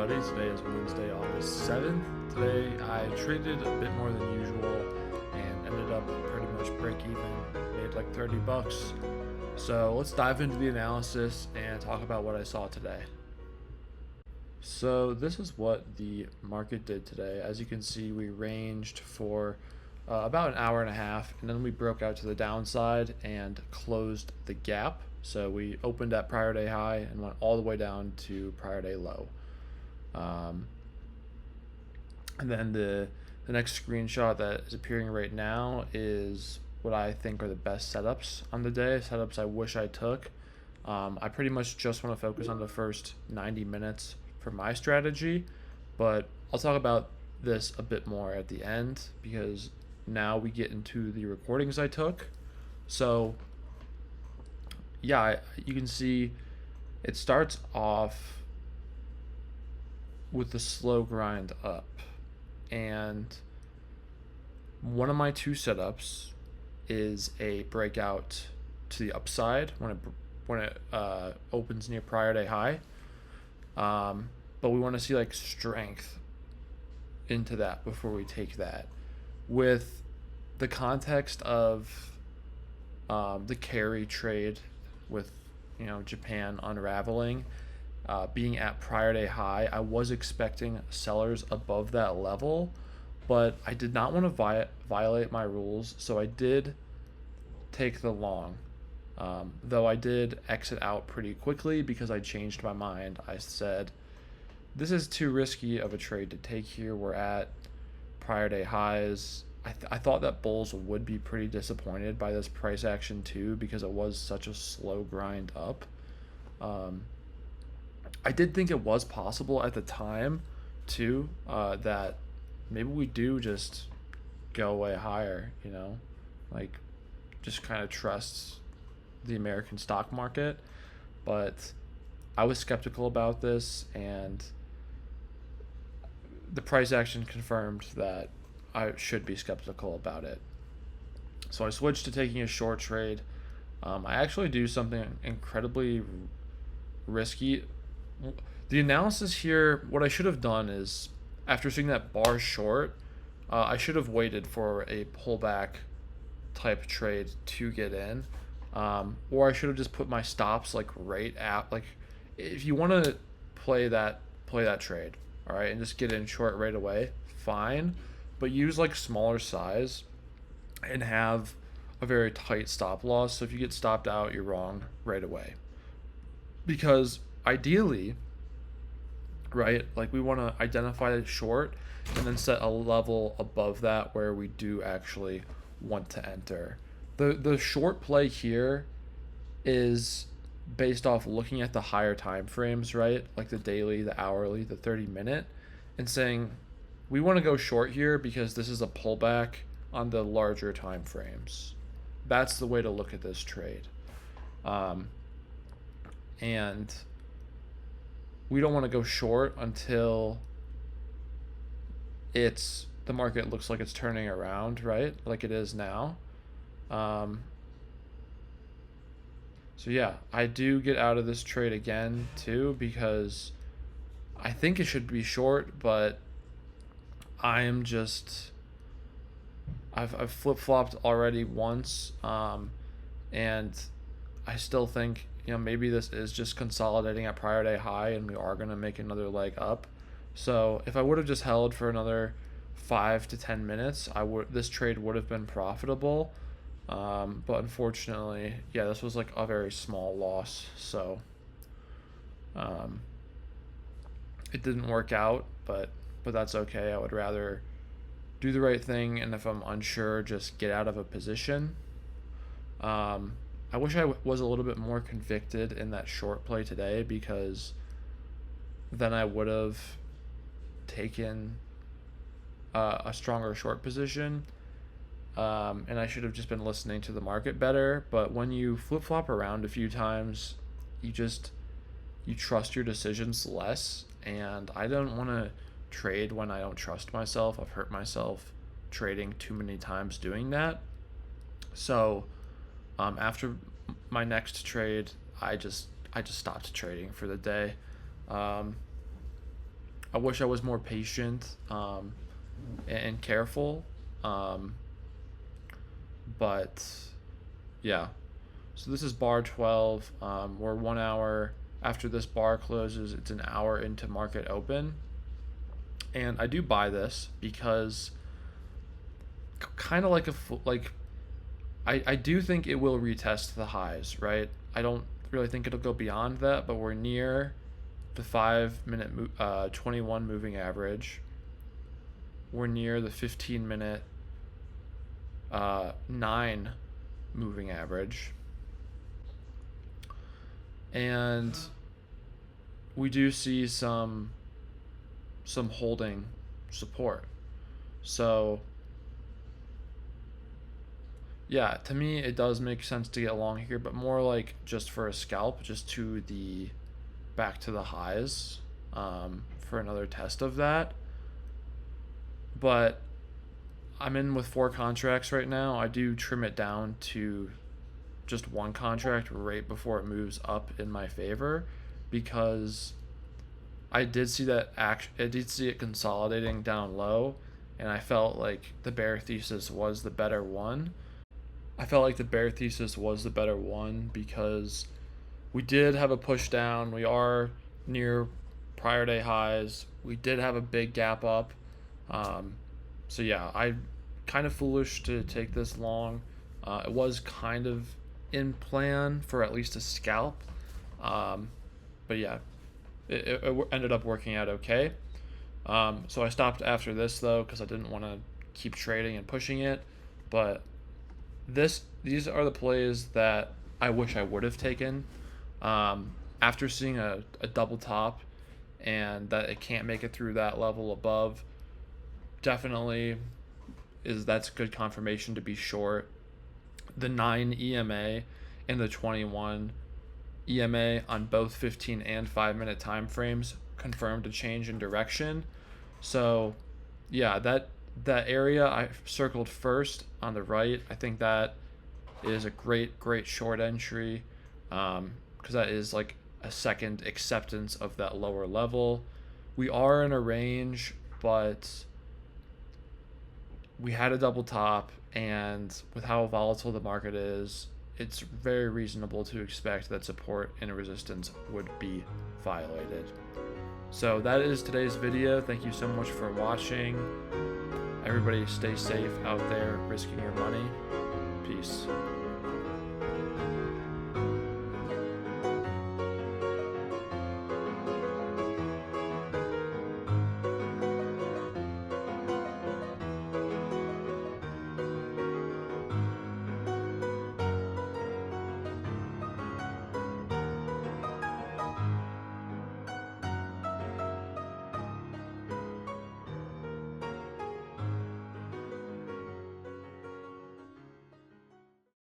everybody. Today is Wednesday, August 7th. Today I traded a bit more than usual and ended up pretty much break even, made like 30 bucks. So let's dive into the analysis and talk about what I saw today. So this is what the market did today. As you can see, we ranged for about an hour and a half, and then we broke out to the downside and closed the gap. So we opened at prior day high and went all the way down to prior day low. And then the next screenshot that is appearing right now is what I think are the best setups on the day, setups I wish I took. I pretty much just want to focus on the first 90 minutes for my strategy, but I'll talk about this a bit more at the end because now we get into the recordings I took. So yeah, you can see it starts off with the slow grind up, and one of my two setups is a breakout to the upside when it opens near prior day high, but we want to see like strength into that before we take that, with the context of the carry trade with Japan unraveling, being at prior day high. I was expecting sellers above that level, but I did not want to violate my rules, so I did take the long. Though I did exit out pretty quickly because I changed my mind. I said, this is too risky of a trade to take here. We're at prior day highs. I thought that bulls would be pretty disappointed by this price action too, because it was such a slow grind up. I did think it was possible at the time too, that maybe we do just go way higher, like just kind of trust the American stock market. But I was skeptical about this, and the price action confirmed that I should be skeptical about it. So I switched to taking a short trade. I actually do something incredibly risky. The analysis here, what I should have done is, after seeing that bar short, I should have waited for a pullback type trade to get in, or I should have just put my stops like right at, like, if you want to play that trade, all right, and just get in short right away, fine, but use like smaller size and have a very tight stop loss. So if you get stopped out, you're wrong right away, because ideally, right, like we want to identify the short and then set a level above that where we do actually want to enter. The short play here is based off looking at the higher time frames, right, like the daily, the hourly, the 30-minute, and saying we want to go short here because this is a pullback on the larger time frames. That's the way to look at this trade. And we don't want to go short until the market looks like it's turning around, right? Like it is now. So yeah, I do get out of this trade again too, because I think it should be short, but I've flip-flopped already once, and I still think maybe this is just consolidating at prior day high and we are going to make another leg up. So if I would have just held for another 5 to 10 minutes, this trade would have been profitable, but unfortunately, yeah, this was like a very small loss, so it didn't work out, but that's okay. I would rather do the right thing, and if I'm unsure, just get out of a position. I wish I was a little bit more convicted in that short play today, because then I would have taken a stronger short position, and I should have just been listening to the market better. But when you flip-flop around a few times, you trust your decisions less, and I don't want to trade when I don't trust myself. I've hurt myself trading too many times doing that. So after my next trade, I just stopped trading for the day. I wish I was more patient and careful. Um, but yeah, so this is bar 12. We're 1 hour after this bar closes. It's an hour into market open. And I do buy this because kind of like I do think it will retest the highs, right? I don't really think it'll go beyond that, but we're near the 5 minute 21 moving average. We're near the 15 minute 9 moving average. And we do see some holding support. So yeah, to me it does make sense to get long here, but more like just for a scalp, just to the back to the highs, for another test of that. But I'm in with 4 contracts right now. I do trim it down to just 1 contract right before it moves up in my favor, because I did see it consolidating down low, and I felt like the bear thesis was the better one. Because we did have a push down. We are near prior day highs. We did have a big gap up. So yeah, I kind of foolish to take this long. It was kind of in plan for at least a scalp. But yeah, it ended up working out okay. So I stopped after this though, because I didn't want to keep trading and pushing it. But these are the plays that I wish I would have taken. After seeing a double top and that it can't make it through that level above, definitely that's good confirmation to be short. The 9 EMA and the 21 EMA on both 15 and 5 minute time frames confirmed a change in direction. So yeah, that area I circled first on the right, I think that is a great short entry, because that is like a second acceptance of that lower level. We are in a range, but we had a double top, and with how volatile the market is, it's very reasonable to expect that support and resistance would be violated. So that is today's video. Thank you so much for watching. Everybody stay safe out there risking your money. Peace.